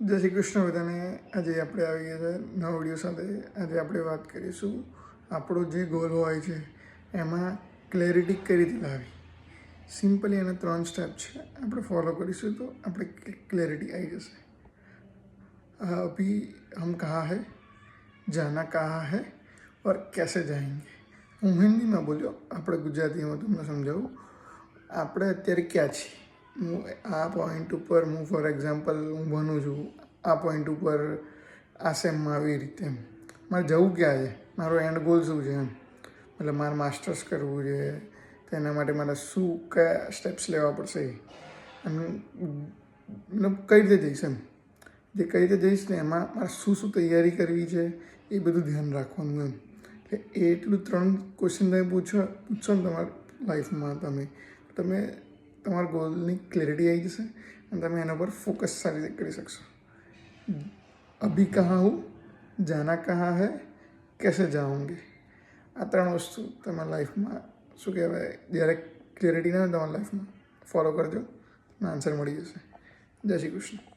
જય શ્રી કૃષ્ણ બધાને. આજે આપણે આવી ગયા છે નવા વિડીયો સાથે. આજે આપણે વાત કરીશું આપણો જે ગોલ હોય છે એમાં ક્લેરિટી કઈ રીતે લાવી. સિમ્પલી એના 3 સ્ટેપ છે, આપણે ફોલો કરીશું તો આપણે ક્લેરિટી આવી જશે. અભી હમ કહા હૈ, જાના કહા હૈ ઓર कैसे जाएंगे. હું હિન્દીમાં બોલ્યો, આપણે ગુજરાતીમાં તમને સમજાવું. આપણે અત્યારે ક્યાં છીએ, હું આ પોઈન્ટ ઉપર, હું ફોર એક્ઝામ્પલ હું ભણું છું આ પોઈન્ટ ઉપર આ સેમમાં આવી રીતે એમ મારે જવું ક્યાં છે, મારો એન્ડ ગોલ શું છે એમ, મતલબ મારે માસ્ટર્સ કરવું છે તેના માટે મારે શું કયા સ્ટેપ્સ લેવા પડશે અને મતલબ કઈ રીતે જઈશ એમ, જે કઈ રીતે જઈશ ને એમાં મારે શું શું તૈયારી કરવી છે એ બધું ધ્યાન રાખવાનું એમ. એટલે એ એટલું 3 ક્વેશ્ચન તમે પૂછો ને તમારા લાઈફમાં તમે તમારા ગોલની ક્લેરિટી આવી જશે અને તમે એના પર ફોકસ સારી રીતે કરી શકશો. અભી કहाँ હું, જાના કहाँ હૈ, कैसे जाओगे. આ 3 વસ્તુ તમારા લાઈફમાં શું કહેવાય, જ્યારે ક્લેરિટી ના હોય તમારા લાઈફમાં ફોલો કરજો, આન્સર મળી જશે. જય શ્રી કૃષ્ણ.